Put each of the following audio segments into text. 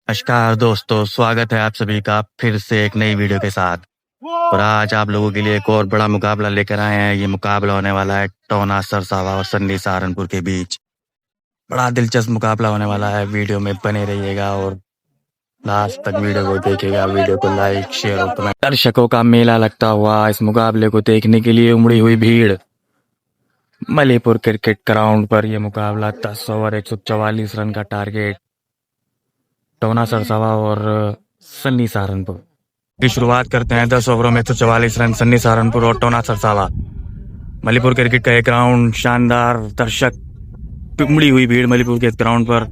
नमस्कार दोस्तों, स्वागत है आप सभी का फिर से एक नई वीडियो के साथ। और आज आप लोगों के लिए एक और बड़ा मुकाबला लेकर आए हैं। ये मुकाबला होने वाला है टोना सरसावा और सन्नी सहारनपुर के बीच। बड़ा दिलचस्प मुकाबला होने वाला है। वीडियो में बने रहिएगा और लास्ट तक वीडियो को देखिएगा। वीडियो को लाइक, शेयर और कमेंट। दर्शकों का मेला लगता हुआ इस मुकाबले को देखने के लिए उमड़ी हुई भीड़। मलीपुर क्रिकेट ग्राउंड पर यह मुकाबला 10 ओवर 144 रन का टारगेट। टोना सरसावा और सन्नी सहारनपुर की शुरुआत करते हैं। 10 ओवरों में 144 रन। सन्नी सहारनपुर और टोना सरसावा। मलीपुर क्रिकेट का एक ग्राउंड, शानदार दर्शक, उमड़ी हुई भीड़ मलीपुर के ग्राउंड पर।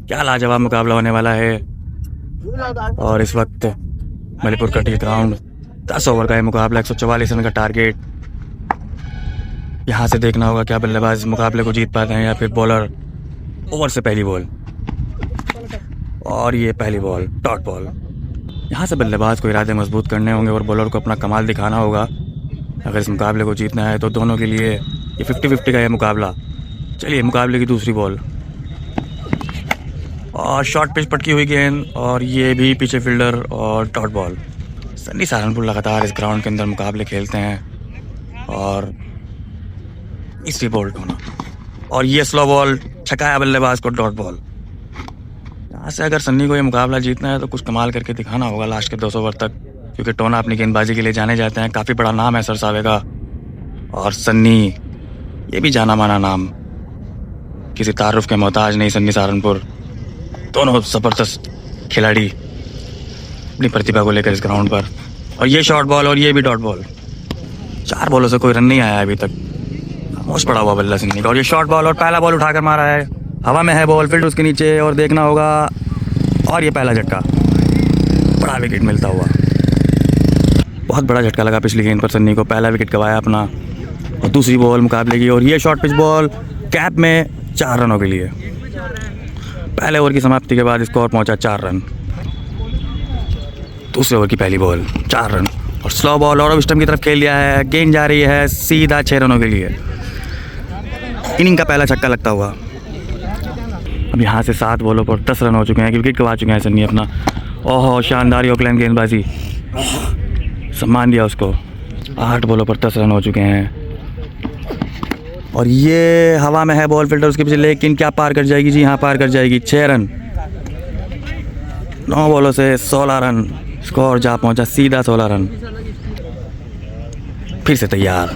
क्या लाजवाब मुकाबला होने वाला है। और इस वक्त मलीपुर क्रिकेट ग्राउंड 10 ओवर का ये मुकाबला, 144 रन का टारगेट। यहाँ से देखना होगा क्या बल्लेबाज इस मुकाबले को जीत पाते हैं या फिर बॉलर। ओवर से पहली बॉल और ये पहली बॉल, डॉट बॉल। यहाँ से बल्लेबाज को इरादे मजबूत करने होंगे और बॉलर को अपना कमाल दिखाना होगा अगर इस मुकाबले को जीतना है। तो दोनों के लिए ये 50-50 का है मुकाबला। चलिए मुकाबले की दूसरी बॉल और शॉर्ट पिच पटकी हुई गेंद और ये भी पीछे फील्डर और डॉट बॉल। सन्नी सहारनपुर लगातार इस ग्राउंड के अंदर मुकाबले खेलते हैं और तीसरी बॉल टोना और ये स्लो बॉल, छकाया बल्लेबाज को, डॉट बॉल। यहाँ से अगर सन्नी को ये मुकाबला जीतना है तो कुछ कमाल करके दिखाना होगा लास्ट के 200 ओवर तक, क्योंकि टोना अपनी गेंदबाजी के लिए जाने जाते हैं। काफ़ी बड़ा नाम है सरसावे का और सन्नी ये भी जाना माना नाम, किसी तारुफ के मोहताज नहीं। सन्नी सहारनपुर दोनों ज़बरदस्त खिलाड़ी अपनी प्रतिभा को लेकर इस ग्राउंड पर। और ये शॉर्ट बॉल और ये भी डॉट बॉल। 4 बॉलों से कोई रन नहीं आया अभी तक। खामोश पड़ा हुआ बल्ला सन्नी का। और ये शॉर्ट बॉल और पहला बॉल उठाकर मारा है। हवा में है बॉल, फील्ड उसके नीचे और देखना होगा। और ये पहला झटका, बड़ा विकेट मिलता हुआ। बहुत बड़ा झटका लगा पिछली गेंद पर सन्नी को। पहला विकेट गवाया अपना। और दूसरी बॉल मुकाबले की और ये शॉर्ट पिच बॉल कैप में 4 रनों के लिए। पहले ओवर की समाप्ति के बाद स्कोर पहुंचा 4 रन। दूसरे ओवर की पहली बॉल 4 रन और स्लो बॉल और स्टंप की तरफ खेल दिया है। गेंद जा रही है सीधा 6 रनों के लिए। इनिंग का पहला छक्का लगता हुआ। अब यहाँ से 7 बॉलों पर 10 रन हो चुके हैं। विकेट गवा चुके हैं सन्नी अपना। ओहो, शानदार ऑकलैंड गेंदबाजी, सम्मान दिया उसको। 8 बॉलों पर 10 रन हो चुके हैं। और ये हवा में है बॉल, फील्डर उसके पीछे, लेकिन क्या पार कर जाएगी? जी हाँ, पार कर जाएगी। 6 रन। 9 बॉलों से 16 रन। स्कोर जा पहुँचा सीधा 16 रन। फिर से तैयार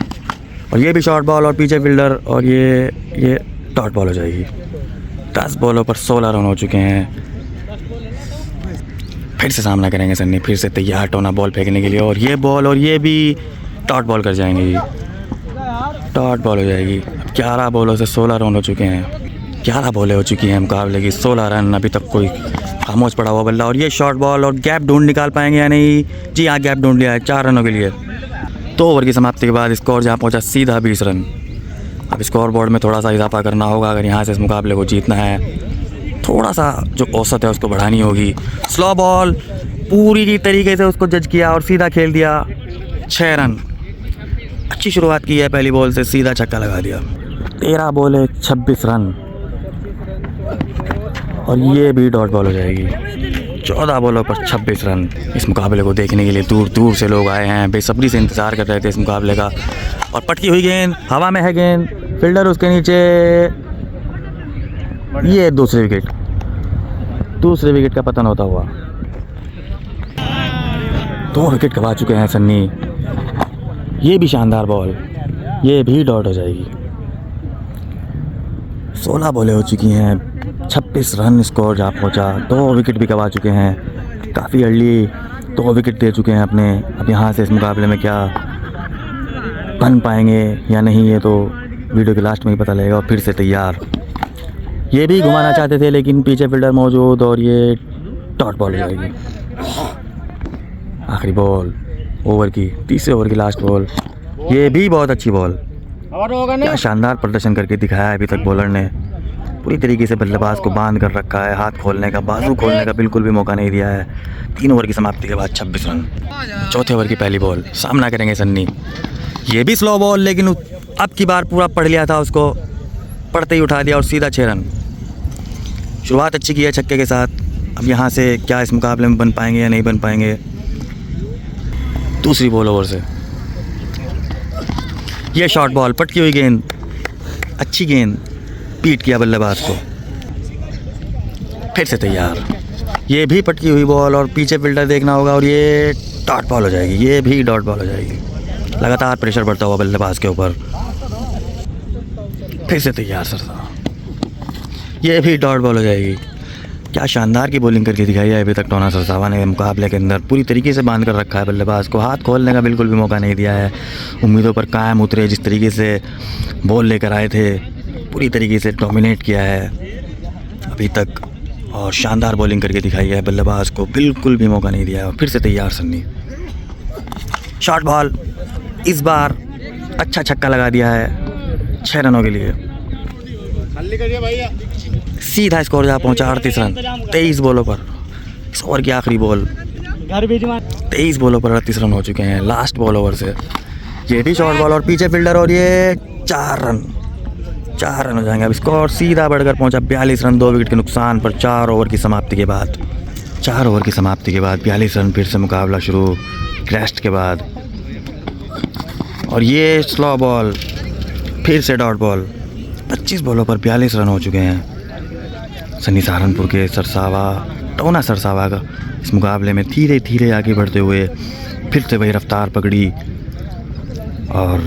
और ये भी शॉर्ट बॉल और पीछे फील्डर और ये डॉट बॉल हो जाएगी। 10 बॉलों पर 16 रन हो चुके हैं। फिर से सामना करेंगे सन्नी। फिर से तैयार टोना बॉल फेंकने के लिए और ये बॉल और ये भी डॉट बॉल कर जाएंगे। डॉट बॉल हो जाएगी। 11 बॉलों से 16 रन हो चुके हैं। 11 बॉलें हो चुकी हैं मुकाबले की, 16 रन। अभी तक कोई खामोश पड़ा हुआ बल्ला। और ये शॉर्ट बॉल और गैप ढूंढ निकाल पाएंगे या नहीं? जी हाँ, गैप ढूंढ लिया है 4 रनों के लिए। 2 ओवर की समाप्ति के बाद स्कोर जहाँ पहुँचा सीधा 20 रन। अब स्कोर बोर्ड में थोड़ा सा इजाफा करना होगा अगर यहाँ से इस मुकाबले को जीतना है। थोड़ा सा जो औसत है उसको बढ़ानी होगी। स्लो बॉल पूरी तरीके से उसको जज किया और सीधा खेल दिया। 6 रन। अच्छी शुरुआत की है पहली बॉल से, सीधा छक्का लगा दिया। 13 बॉले 26 रन और ये भी डॉट बॉल हो जाएगी। 14 बॉलों पर 26 रन। इस मुकाबले को देखने के लिए दूर दूर से लोग आए हैं, बेसब्री से इंतज़ार कर रहे थे इस मुकाबले का। और पटकी हुई गेंद, हवा में है गेंद, फील्डर उसके नीचे। ये दूसरे विकेट का पतन होता हुआ। 2 विकेट गवा चुके हैं सन्नी। ये भी शानदार बॉल, ये भी डॉट हो जाएगी। 16 बॉलें हो चुकी हैं, 26 रन स्कोर जा पहुंचा। 2 विकेट भी गवा चुके हैं। काफ़ी अर्ली 2 विकेट दे चुके हैं अपने। अब यहाँ से इस मुकाबले में क्या बन पाएंगे या नहीं, ये तो वीडियो के लास्ट में ही पता लगेगा। और फिर से तैयार, ये भी घुमाना चाहते थे लेकिन पीछे फील्डर मौजूद और ये डॉट बॉल हो जाएगी। आखिरी बॉल ओवर की, तीसरे ओवर की लास्ट बॉल। ये भी बहुत अच्छी बॉल। क्या शानदार प्रदर्शन करके दिखाया है अभी तक बॉलर ने। पूरी तरीके से बल्लेबाज को बांध कर रखा है। हाथ खोलने का, बाजू खोलने का बिल्कुल भी मौका नहीं दिया है। 3 ओवर की समाप्ति के बाद 26 रन। चौथे ओवर की पहली बॉल, सामना करेंगे सन्नी। ये भी स्लो बॉल, लेकिन अब की बार पूरा पढ़ लिया था उसको, पढ़ते ही उठा दिया और सीधा 6 रन। शुरुआत अच्छी की है छक्के के साथ। अब यहाँ से क्या इस मुकाबले में बन पाएंगे या नहीं बन पाएंगे। दूसरी बॉल ओवर से ये शॉर्ट बॉल, पटकी हुई गेंद, अच्छी गेंद, पीट किया बल्लेबाज को। फिर से तैयार, ये भी पटकी हुई बॉल और पीछे फील्डर देखना होगा और ये डॉट बॉल हो जाएगी, ये भी डॉट बॉल हो जाएगी। लगातार प्रेशर बढ़ता हुआ बल्लेबाज के ऊपर। फिर से तैयार सरसा, ये भी डॉट बॉल हो जाएगी। क्या शानदार की बॉलिंग करके दिखाई है अभी तक टोना सरसावा ने मुकाबले के अंदर। पूरी तरीके से बांध कर रखा है बल्लेबाज को, हाथ खोलने का बिल्कुल भी मौका नहीं दिया है। उम्मीदों पर कायम उतरे, जिस तरीके से बॉल लेकर आए थे पूरी तरीके से डोमिनेट किया है अभी तक और शानदार बॉलिंग करके दिखाई है बल्लेबाज को, बिल्कुल भी मौका नहीं दिया है। फिर से तैयार सन्नी, शॉर्ट बॉल, इस बार अच्छा छक्का लगा दिया है 6 रनों के लिए। सीधा स्कोर जा पहुंचा 38 रन 23 बॉलों पर। इस ओवर की आखिरी बॉल, 23 बॉलों पर 38 रन हो चुके हैं लास्ट बॉल ओवर से। ये भी शॉर्ट बॉल और पीछे फील्डर और ये 4 रन हो जाएंगे। अब स्कोर सीधा बढ़कर पहुंचा 42 रन 2 विकेट के नुकसान पर 4 ओवर की समाप्ति के बाद। 4 ओवर की समाप्ति के बाद 42 रन, फिर से मुकाबला शुरू रेस्ट के बाद। और ये स्लो बॉल, फिर से डॉट बॉल। 25 बॉलों पर 42 रन हो चुके हैं सन्नी सहारनपुर के। सरसावा, टोना सरसावा का इस मुकाबले में धीरे धीरे आगे बढ़ते हुए फिर से वही रफ्तार पकड़ी और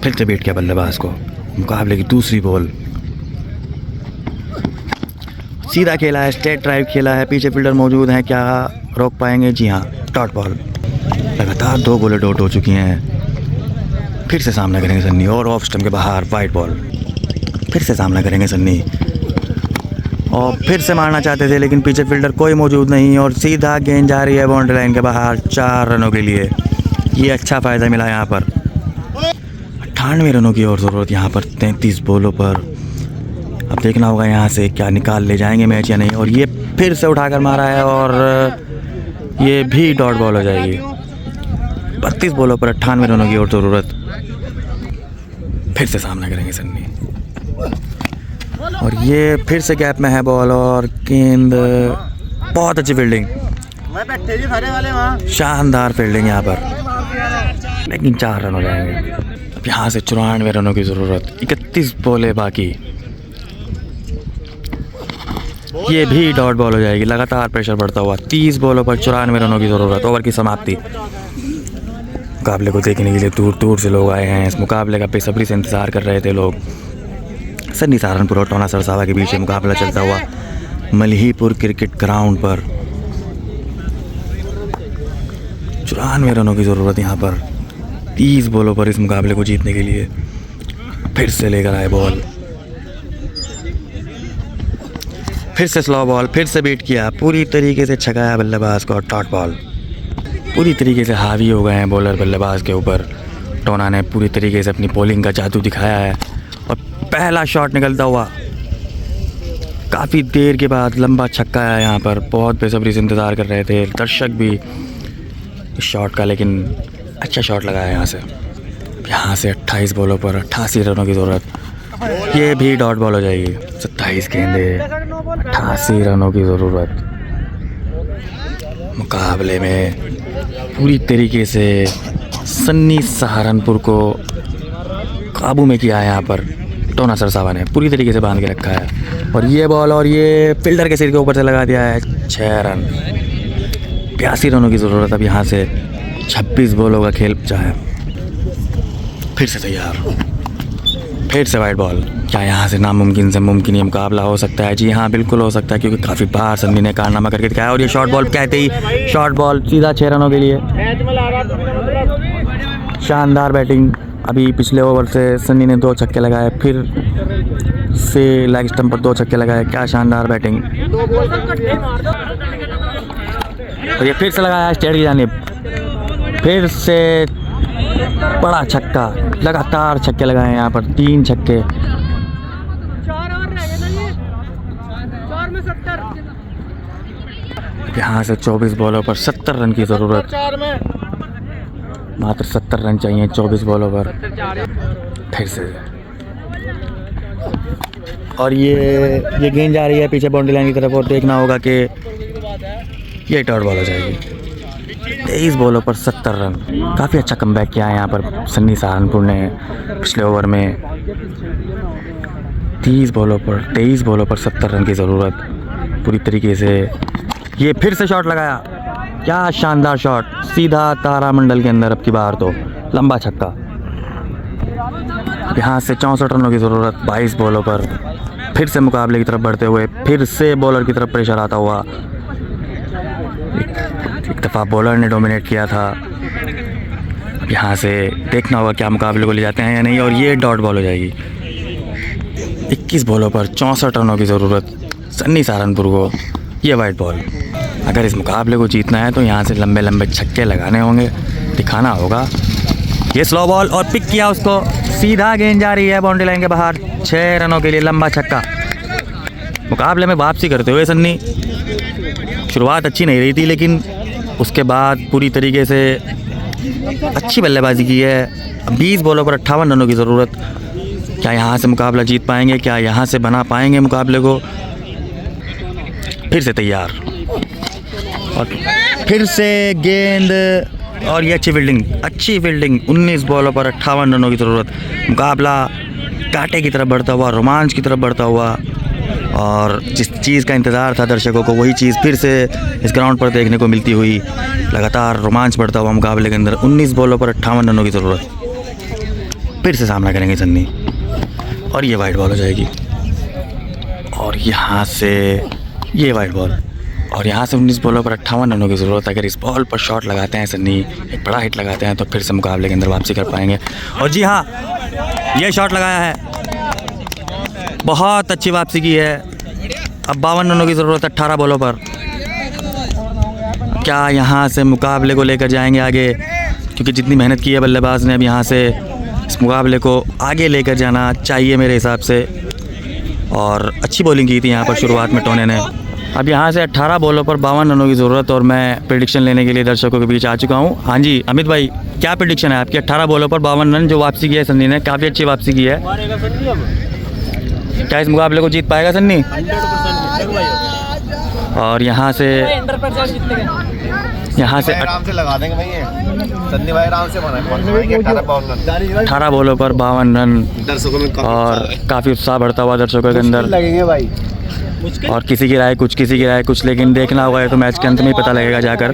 फिर से बैठ गया बल्लेबाज को। मुकाबले की दूसरी बॉल, सीधा खेला है, स्ट्रेट ड्राइव खेला है, पीछे फील्डर मौजूद हैं, क्या रोक पाएंगे? जी हाँ, डॉट बॉल। लगातार 2 बॉलें डॉट हो चुकी हैं। फिर से सामना करेंगे सन्नी और ऑफ स्टंप के बाहर वाइड बॉल। फिर से सामना करेंगे सन्नी और फिर से मारना चाहते थे लेकिन पीछे फील्डर कोई मौजूद नहीं और सीधा गेंद जा रही है बाउंड्री लाइन के बाहर 4 रनों के लिए। ये अच्छा फ़ायदा मिला यहाँ पर। 98 रनों की और ज़रूरत यहाँ पर 33 बॉलों पर। अब देखना होगा यहाँ से क्या निकाल ले जाएंगे मैच या नहीं। और ये फिर से उठाकर मारा है और ये भी डॉट बॉल हो जाएगी। 32 बॉलों पर 98 रनों की और ज़रूरत। फिर से सामना करेंगे सन्नी और ये फिर से गैप में है बॉल और गेंद। बहुत अच्छी फील्डिंग, शानदार फील्डिंग यहाँ पर, लेकिन 4 रन हो जाएंगे। अब यहाँ से 94 रनों की ज़रूरत। 31 बॉलें बाकी। ये भी डॉट बॉल हो जाएगी। लगातार प्रेशर बढ़ता हुआ 30 बॉलों पर 94 रनों की ज़रूरत। ओवर की समाप्ति। मुकाबले को देखने के लिए दूर दूर से लोग आए हैं। इस मुकाबले का बेसब्री से इंतज़ार कर रहे थे लोग। सन्नी सहारनपुर और टोना सरसावा के बीच मुकाबला चलता हुआ मल्हीपुर क्रिकेट ग्राउंड पर। 94 रनों की ज़रूरत यहाँ पर 30 बॉलों पर इस मुकाबले को जीतने के लिए। फिर से लेकर आए बॉल, फिर से स्लो बॉल, फिर से बीट किया, पूरी तरीके से छकाया बल्लेबाज को और डॉट बॉल। पूरी तरीके से हावी हो गए हैं बॉलर बल्लेबाज के ऊपर। टोना ने पूरी तरीके से अपनी बॉलिंग का जादू दिखाया है और पहला शॉट निकलता हुआ काफ़ी देर के बाद लंबा छक्का है यहाँ पर। बहुत बेसब्री से इंतज़ार कर रहे थे दर्शक भी इस शॉट का, लेकिन अच्छा शॉट लगा है यहाँ से 28 बॉलों पर 88 रनों की ज़रूरत। ये भी डॉट बॉल हो जाएगी। 27 गेंदे, 88 रनों की ज़रूरत। मुकाबले में पूरी तरीके से सन्नी सहारनपुर को काबू में किया है यहाँ पर टोना सरसावा ने। पूरी तरीके से बांध के रखा है और ये बॉल और ये फील्डर के सिर के ऊपर से लगा दिया है। 6 रन, 82 रनों की ज़रूरत। अब यहाँ से 26 बॉलों का खेल बचा है। फिर से तैयार, फिर से वाइड बॉल। क्या यहाँ से नामुमकिन से मुमकिन ये मुकाबला हो सकता है? जी हाँ, बिल्कुल हो सकता है, क्योंकि काफ़ी बार सन्नी ने कारनामा करके दिखाया। और ये शॉर्ट बॉल कहते ही शॉर्ट बॉल सीधा 6 रनों के लिए। शानदार बैटिंग। अभी पिछले ओवर से सन्नी ने 2 छक्के लगाए, फिर से लेग स्टंप पर 2 छक्के लगाए। क्या शानदार बैटिंग। और ये फिर से लगाया स्टेट की जानिब, फिर से बड़ा छक्का। लगातार छक्के लगाए हैं यहाँ पर, 3 छक्के। यहाँ से 24 बॉलों पर 70 रन की ज़रूरत। मात्र 70 रन चाहिए 24 बॉलों पर। फिर से और ये गेंद जा रही है पीछे बाउंड्री लाइन की तरफ और देखना होगा कि ये डॉट बॉल हो जाएगी। 23 बॉलों पर 70 रन। काफ़ी अच्छा कमबैक किया है यहाँ पर सन्नी सहारनपुर ने पिछले ओवर में। 23 बॉलों पर 70 रन की ज़रूरत पूरी तरीके से। ये फिर से शॉट लगाया, क्या शानदार शॉट, सीधा तारामंडल के अंदर। अब की बार तो लंबा छक्का। यहाँ से 64 रनों की ज़रूरत 22 बॉलों पर। फिर से मुकाबले की तरफ बढ़ते हुए, फिर से बॉलर की तरफ प्रेशर आता हुआ। एक दफ़ा बॉलर ने डोमिनेट किया था। अब यहाँ से देखना होगा क्या मुकाबले को ले जाते हैं या नहीं। और ये डॉट बॉल हो जाएगी। 21 बॉलों पर 64 रनों की ज़रूरत सन्नी सहारनपुर को। ये वाइट बॉल। अगर इस मुकाबले को जीतना है तो यहाँ से लंबे लंबे छक्के लगाने होंगे, दिखाना होगा। ये स्लो बॉल और पिक किया उसको, सीधा गेंद जा रही है बाउंड्री लाइन के बाहर। 6 रनों के लिए लंबा छक्का। मुकाबले में वापसी करते हुए सन्नी। शुरुआत अच्छी नहीं रही थी, लेकिन उसके बाद पूरी तरीके से अच्छी बल्लेबाजी की है। 20 बॉलों पर 58 रनों की ज़रूरत। क्या यहाँ से मुकाबला जीत पाएंगे? क्या यहाँ से बना पाएंगे मुकाबले को? फिर से तैयार और फिर से गेंद, और ये अच्छी फील्डिंग। 19 बॉलों पर 58 रनों की ज़रूरत। मुकाबला कांटे की तरफ बढ़ता हुआ, रोमांच की तरफ बढ़ता हुआ, और जिस चीज़ का इंतज़ार था दर्शकों को वही चीज़ फिर से इस ग्राउंड पर देखने को मिलती हुई। लगातार रोमांच बढ़ता हुआ मुकाबले के अंदर। 19 बॉलों पर 58 रनों की ज़रूरत। फिर से सामना करेंगे सन्नी, और ये वाइट बॉल हो जाएगी। और यहाँ से ये वाइट बॉल, और यहाँ से 19 बॉलों पर 58 रनों की ज़रूरत। अगर इस बॉल पर शॉट लगाते हैं सन्नी, एक बड़ा हिट लगाते हैं, तो फिर से मुकाबले के अंदर वापसी कर पाएंगे। और जी हाँ, ये शॉट लगाया है, बहुत अच्छी वापसी की है। अब 52 रनों की ज़रूरत 18 बॉलों पर। क्या यहाँ से मुकाबले को लेकर जाएंगे आगे? क्योंकि जितनी मेहनत की है बल्लेबाज ने, अब यहाँ से इस मुकाबले को आगे लेकर जाना चाहिए मेरे हिसाब से। और अच्छी बॉलिंग की थी यहाँ पर शुरुआत में टोने ने। अब यहाँ से 18 बॉलों पर 52 रनों की ज़रूरत, और मैं प्रेडिक्शन लेने के लिए दर्शकों के बीच आ चुका हूँ। हाँ जी अमित भाई, क्या प्रेडिक्शन है आपकी? 18 बॉलों पर 52 रन जो वापसी की है सन्नी ने, काफ़ी अच्छी वापसी की है। क्या इस मुकाबले को जीत पाएगा सन्नी? और यहाँ से आराम से लगा देंगे भाई, सन्नी भाई आराम से बनाएंगे। 18 बॉलों पर 52 रन, और काफ़ी उत्साह बढ़ता हुआ दर्शकों के अंदर लगेंगे भाई। और किसी की राय कुछ, लेकिन देखना होगा, तो मैच के अंत में ही पता लगेगा जाकर।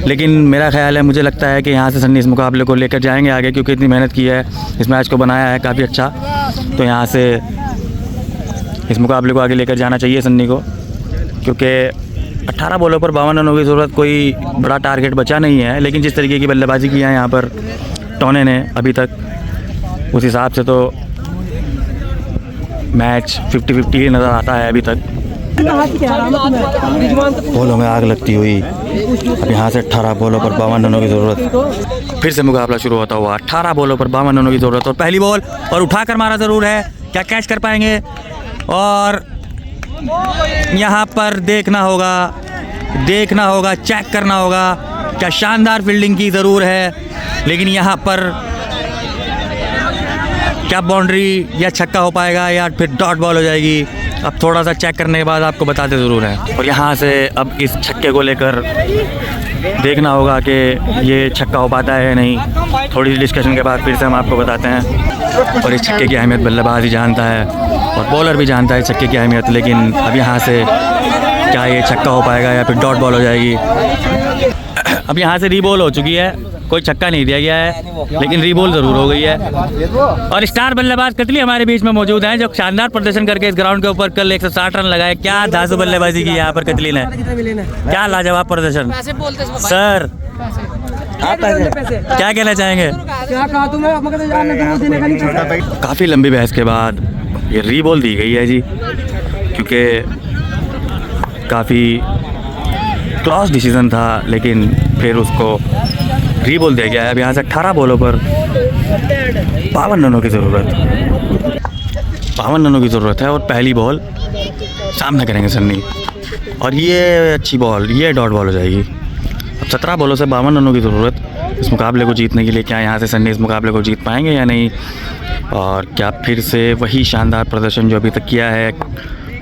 लेकिन मेरा ख्याल है, मुझे लगता है कि यहाँ से सन्नी इस मुकाबले को लेकर जाएंगे आगे, क्योंकि इतनी मेहनत की है, इस मैच को बनाया है काफ़ी अच्छा। तो यहाँ से इस मुकाबले को आगे लेकर जाना चाहिए सन्नी को, क्योंकि 18 बॉलों पर 52 रनों की ज़रूरत कोई बड़ा टारगेट बचा नहीं है। लेकिन जिस तरीके की बल्लेबाजी की है यहाँ पर टोने ने अभी तक, उस हिसाब से तो मैच 50-50 ही नज़र आता है अभी तक। बॉलों में आग लगती हुई। अब यहाँ से 18 बॉलों पर 52 रनों की ज़रूरत। फिर से मुकाबला शुरू होता हुआ। 18 बॉलों पर 52 रनों की ज़रूरत, और पहली बॉल, और उठाकर मारा ज़रूर है। क्या कैच कर पाएंगे? और यहाँ पर देखना होगा, चेक करना होगा। क्या शानदार फील्डिंग की ज़रूर है, लेकिन यहाँ पर क्या बाउंड्री या छक्का हो पाएगा, या फिर डॉट बॉल हो जाएगी? अब थोड़ा सा चेक करने के बाद आपको बताते ज़रूर हैं। और यहाँ से अब इस छक्के को लेकर देखना होगा कि ये छक्का हो पाता है या नहीं। थोड़ी सी डिस्कशन के बाद फिर से हम आपको बताते हैं। और इस छक्के की अहमियत बल्लेबाज ही जानता है, और बॉलर भी जानता है छक्के की अहमियत। लेकिन अब यहाँ से क्या ये छक्का हो पाएगा या फिर डॉट बॉल हो जाएगी? अब यहाँ से रीबॉल हो चुकी है, कोई छक्का नहीं दिया गया है, लेकिन रीबॉल ज़रूर हो गई है। और स्टार बल्लेबाज कतली हमारे बीच में मौजूद हैं, जो शानदार प्रदर्शन करके इस ग्राउंड के ऊपर कल 160 रन लगाए। क्या धांसू बल्लेबाजी की यहाँ पर कतली ने, क्या लाजवाब प्रदर्शन। सर क्या कहना चाहेंगे? काफ़ी लंबी बहस के बाद ये रीबॉल दी गई है जी, क्योंकि काफ़ी क्लॉज डिसीजन था, लेकिन फिर उसको रीबॉल दिया गया है। अब यहाँ से 18 बॉलों पर 52 रनों की ज़रूरत है, और पहली बॉल सामना करेंगे सन्नी, और ये अच्छी बॉल, ये डॉट बॉल हो जाएगी। अब 17 बॉलों से 52 रनों की ज़रूरत इस मुकाबले को जीतने के लिए। क्या यहाँ से सन्नी इस मुकाबले को जीत पाएंगे या नहीं? और क्या फिर से वही शानदार प्रदर्शन जो अभी तक किया है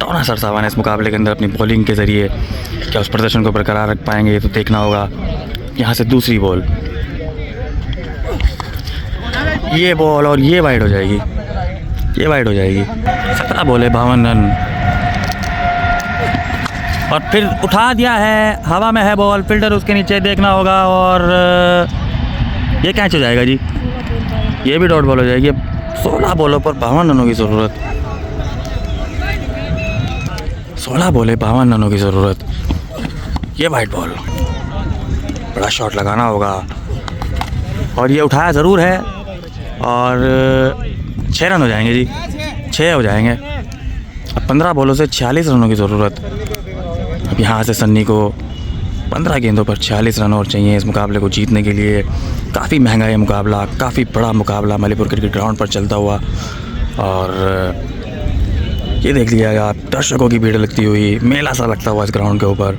टोना सरसावा ने इस मुकाबले के अंदर अपनी बॉलिंग के ज़रिए क्या उस प्रदर्शन को बरकरार रख पाएंगे, ये तो देखना होगा। यहाँ से दूसरी बॉल, ये बॉल और ये वाइड हो जाएगी, ये वाइड हो जाएगी। 17 बॉले 52 रन और फिर उठा दिया है, हवा में है बॉल, फील्डर उसके नीचे, देखना होगा। और ये कैच हो जाएगा जी, ये भी डॉट बॉल हो जाएगी। 16 बॉलों पर 52 रनों की ज़रूरत, 16 बॉले 52 रनों की ज़रूरत। ये वाइड बॉल, बड़ा शॉट लगाना होगा और ये उठाया ज़रूर है और 6 रन हो जाएंगे जी, 6 हो जाएंगे। अब 15 बॉलों से 46 रनों की ज़रूरत। अब यहाँ से सन्नी को 15 गेंदों पर 46 रन और चाहिए इस मुकाबले को जीतने के लिए। काफ़ी महंगा ये मुकाबला, काफ़ी बड़ा मुकाबला मलीपुर क्रिकेट ग्राउंड पर चलता हुआ। और ये देख लिया आप, दर्शकों की भीड़ लगती हुई, मेला सा लगता हुआ इस ग्राउंड के ऊपर।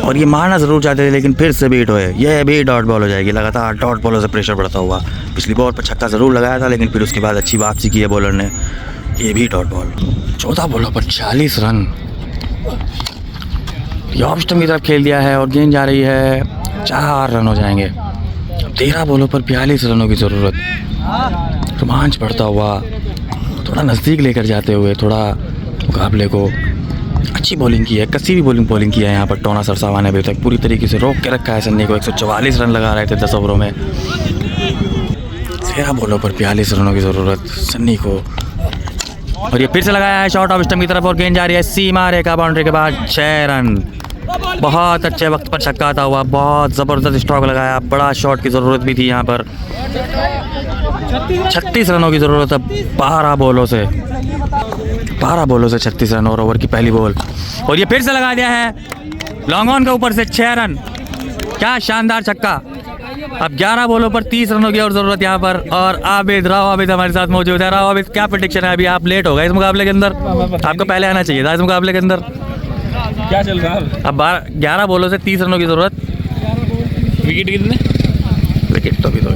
और ये मारना ज़रूर चाहते थे लेकिन फिर से बीट हुए, ये भी डॉट बॉल हो जाएगी। लगातार डॉट बॉलों से प्रेशर बढ़ता हुआ। पिछली बॉल पर छक्का ज़रूर लगाया था लेकिन फिर उसके बाद अच्छी वापसी की है बॉलर ने, ये भी डॉट बॉल। 14 बॉलों पर 40 रन, ये ऑफ स्टंप की तरफ खेल दिया है और गेंद जा रही है, 4 रन हो जाएंगे। 13 बॉलों पर 42 रनों की ज़रूरत। रोमांच बढ़ता हुआ, थोड़ा नज़दीक लेकर जाते हुए थोड़ा मुकाबले को। अच्छी बॉलिंग की है, कसी भी बॉलिंग की है यहाँ पर टोना सरसावा ने। अभी तक पूरी तरीके से रोक के रखा है सन्नी को। 144 रन लगा रहे थे 10 ओवरों में। 13 बॉलों पर 42 रनों की ज़रूरत सन्नी को। और ये फिर से लगाया है शॉट ऑफ स्टंप की तरफ और गेंद जा रही है सीमा रेखा बाउंड्री के बाद। 6 रन, बहुत अच्छे वक्त पर छक्का आता हुआ, बहुत ज़बरदस्त स्ट्रोक लगाया। बड़ा शॉट की ज़रूरत भी थी यहाँ पर। 36 रनों की ज़रूरत है 12 बॉलों से, 12 बॉलों से 36 रन और ओवर की पहली बॉल। और ये फिर से लगा दिया है लॉन्ग ऑन के ऊपर से 6 रन, क्या शानदार छक्का। अब 11 बॉलों पर 30 रनों की और ज़रूरत यहाँ पर। और आबिद राव आबिद हमारे साथ मौजूद है। राव आबिद, क्या प्रेडिक्शन है? अभी आप लेट हो गए इस मुकाबले के अंदर, आपको पहले आना चाहिए था इस मुकाबले के अंदर। क्या चल रहा है? अब 11 बॉलों से 30 रनों की ज़रूरत। विकेट कितने? विकेट तो भी दो,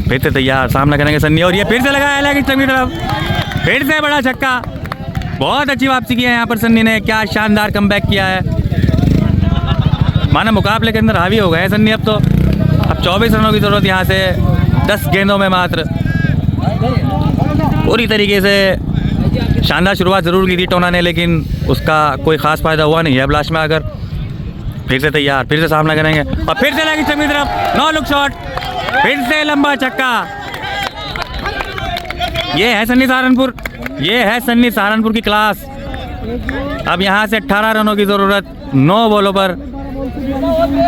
फिर से तैयार, सामना करेंगे सन्नी। और ये फिर से लगाया लेग स्टंप की तरफ, फिर से बड़ा छक्का। बहुत अच्छी वापसी की है यहाँ पर सन्नी ने, क्या शानदार कमबैक किया है। माना मुकाबले के अंदर हावी हो गए सन्नी अब तो। अब 24 रनों की ज़रूरत यहाँ से 10 गेंदों में मात्र। पूरी तरीके से शानदार शुरुआत ज़रूर की थी टोना ने लेकिन उसका कोई ख़ास फ़ायदा हुआ नहीं है। अब लास्ट में आकर फिर से तैयार, फिर से सामना करेंगे और फिर से लेग स्टंप की तरफ, नो लुक शॉट, फिर से लंबा छक्का। ये है सन्नी सहारनपुर, ये है सन्नी सहारनपुर की क्लास। अब यहाँ से 18 रनों की ज़रूरत 9 बॉलों पर।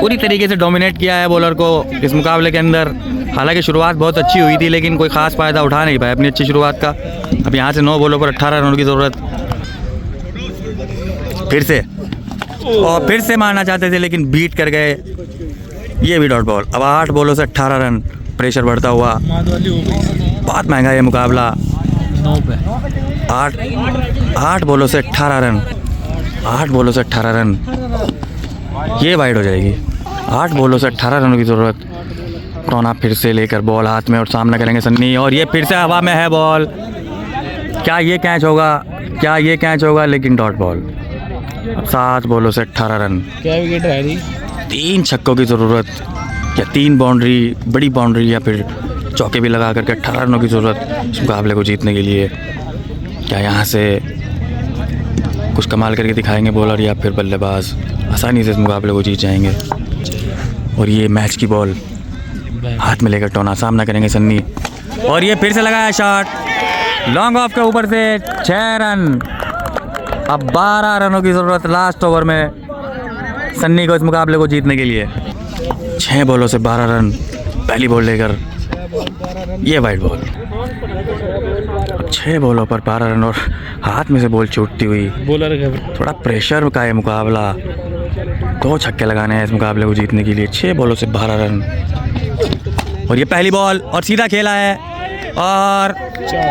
पूरी तरीके से डोमिनेट किया है बॉलर को इस मुकाबले के अंदर। हालांकि शुरुआत बहुत अच्छी हुई थी लेकिन कोई ख़ास फ़ायदा उठा नहीं पाया अपनी अच्छी शुरुआत का। अब यहाँ से 9 बॉलों पर 18 रनों की ज़रूरत। फिर से और फिर से मारना चाहते थे लेकिन बीट कर गए, ये भी डॉट बॉल। अब 8 बॉलों से 18 रन, प्रेशर बढ़ता हुआ। बहुत महंगा ये मुकाबला। 8 बॉलों से 18 रन, 8 बॉलों से 18 रन, ये वाइड हो जाएगी। 8 बॉलों से 18 रनों की ज़रूरत। टोना फिर से लेकर बॉल हाथ में और सामना करेंगे सन्नी। और ये फिर से हवा में है बॉल, क्या ये कैच होगा? क्या ये कैच होगा? लेकिन डॉट बॉल। 7 बॉलों से 18 रन। क्या विकेट है रही? 3 छक्कों की ज़रूरत या 3 बाउंड्री, बड़ी बाउंड्री या फिर चौके भी लगा करके 18 रनों की ज़रूरत इस मुकाबले को जीतने के लिए। क्या यहाँ से कुछ कमाल करके दिखाएंगे बॉलर या फिर बल्लेबाज आसानी से इस मुकाबले को जीत जाएंगे? और ये मैच की बॉल हाथ में लेकर टोना, सामना करेंगे सन्नी। और ये फिर से लगाया शॉट लॉन्ग ऑफ के ऊपर से, 6 रन। अब 12 रनों की ज़रूरत लास्ट ओवर में सन्नी को इस मुकाबले को जीतने के लिए। 6 बॉलों से 12 रन, पहली बॉल लेकर ये वाइड बॉल। 6 बॉलों पर 12 रन और हाथ में से बॉल छूटती हुई। बॉलर थोड़ा प्रेशर का ये मुकाबला, 2 छक्के लगाने हैं इस मुकाबले को जीतने के लिए। 6 बॉलों से 12 रन और ये पहली बॉल और सीधा खेला है और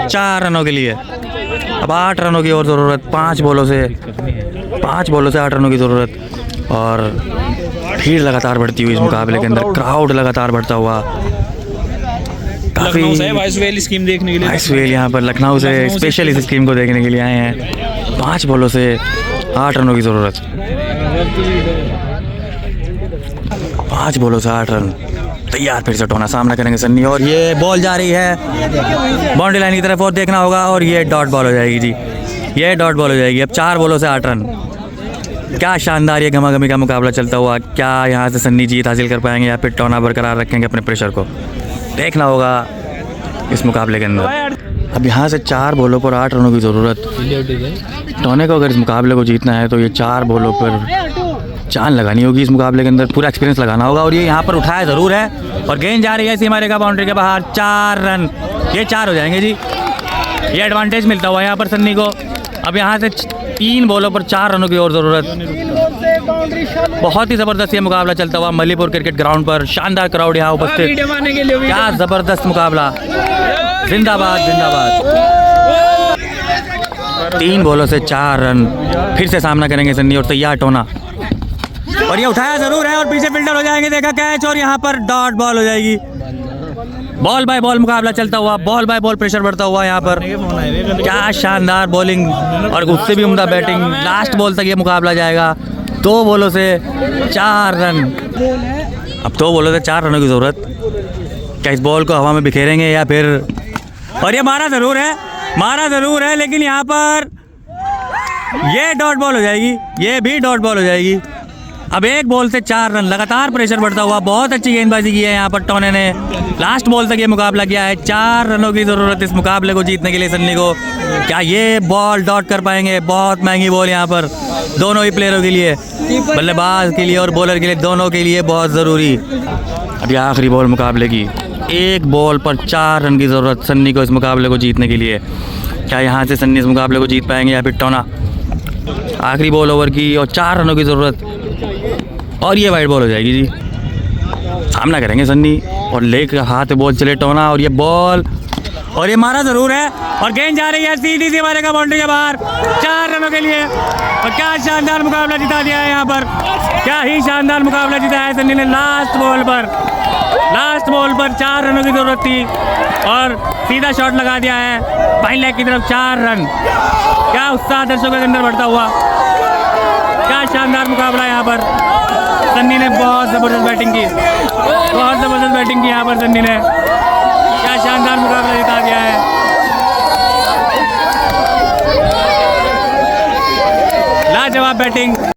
4 रनों के लिए। अब 8 रनों की और ज़रूरत। 5 बॉलों से 8 रनों की ज़रूरत। और भीड़ लगातार बढ़ती हुई इस मुकाबले के अंदर, क्राउड लगातार बढ़ता हुआ। काफी लखनऊ से है वाइस वेल स्कीम देखने के लिए। आइसवेल यहाँ पर लखनऊ से स्पेशल इस स्कीम को देखने के लिए आए हैं। 5 बॉलों से 8 रनों की ज़रूरत। 5 बॉलों से 8 रन तैयार। फिर से टोना सामना करेंगे सन्नी और ये बॉल जा रही है बाउंड्री लाइन की तरफ और देखना होगा और ये डॉट बॉल हो जाएगी जी। ये डॉट बॉल हो जाएगी। अब 4 बॉलों से 8 रन। क्या शानदार ये गमा-गमी का मुकाबला चलता हुआ। क्या यहाँ से सन्नी जीत हासिल कर पाएंगे या फिर टोना बरकरार रखेंगे अपने प्रेशर को, देखना होगा इस मुकाबले के अंदर। अब यहाँ से 4 बॉलों पर 8 रनों की ज़रूरत। टोने को अगर इस मुकाबले को जीतना है तो ये 4 बॉलों पर जान लगानी होगी। इस मुकाबले के अंदर पूरा एक्सपीरियंस लगाना होगा और ये यहाँ पर उठाया ज़रूर है और गेंद जा रही है सीमा रेखा बाउंड्री के बाहर। 4 रन, ये 4 हो जाएंगे जी। ये एडवांटेज मिलता हुआ यहाँ पर सन्नी को। अब यहाँ से 3 बॉलों पर 4 रनों की और ज़रूरत। बहुत ही ज़बरदस्त ये मुकाबला चलता हुआ मलीपुर क्रिकेट ग्राउंड पर। शानदार क्राउड यहाँ उपस्थित। क्या ज़बरदस्त मुकाबला, जिंदाबाद जिंदाबाद। 3 बॉलों से 4 रन। फिर से सामना करेंगे सन्नी और तैयार टोना और ये उठाया ज़रूर है और पीछे फील्डर हो जाएंगे। देखा कैच और यहाँ पर डॉट बॉल हो जाएगी। बॉल बाय बॉल मुकाबला चलता हुआ, बॉल बाय बॉल प्रेशर बढ़ता हुआ यहाँ पर। क्या शानदार बॉलिंग और उससे भी उम्दा बैटिंग। लास्ट बॉल तक ये मुकाबला जाएगा। 2 बॉलों से 4 रन। अब 2 बॉलों से 4 रनों की ज़रूरत। क्या इस बॉल को हवा में बिखेरेंगे या फिर, और ये मारा ज़रूर है लेकिन यहाँ पर ये डॉट बॉल हो जाएगी। ये भी डॉट बॉल हो जाएगी। अब 1 बॉल से 4 रन। लगातार प्रेशर बढ़ता हुआ। बहुत अच्छी गेंदबाजी की है यहाँ पर टोने ने। लास्ट बॉल तक ये मुकाबला किया है। 4 रनों की ज़रूरत इस मुकाबले को जीतने के लिए सन्नी को। क्या ये बॉल डॉट कर पाएंगे? बहुत महंगी बॉल यहाँ पर दोनों ही प्लेयरों के लिए, बल्लेबाज के लिए और बॉलर के लिए, दोनों के लिए बहुत ज़रूरी। अब ये आखिरी बॉल मुकाबले की। 1 बॉल पर 4 रन की ज़रूरत सन्नी को इस मुकाबले को जीतने के लिए। क्या यहाँ से सन्नी इस मुकाबले को जीत पाएंगे या फिर टोना? आखिरी बॉल ओवर की और 4 रनों की ज़रूरत और ये वाइड बॉल हो जाएगी जी। सामना करेंगे सन्नी और लेकर हाथ बॉल चले टोना और ये बॉल और ये मारा ज़रूर है और गेंद जा रही है सीधी सी मारेगा बाउंड्री के बाहर। 4 रनों के लिए। और क्या शानदार मुकाबला जिता दिया है यहाँ पर। क्या ही शानदार मुकाबला जिताया है सन्नी ने। लास्ट बॉल पर 4 रनों की ज़रूरत थी और सीधा शॉट लगा दिया है फाइन लेग की तरफ। 4 रन। क्या उत्साह दर्शकों के अंदर बढ़ता हुआ। क्या शानदार मुकाबला यहाँ पर। सन्नी ने बहुत ज़बरदस्त बैटिंग की। यहाँ पर सन्नी ने। क्या शानदार मुकाबला जिता दिया है। लाजवाब बैटिंग।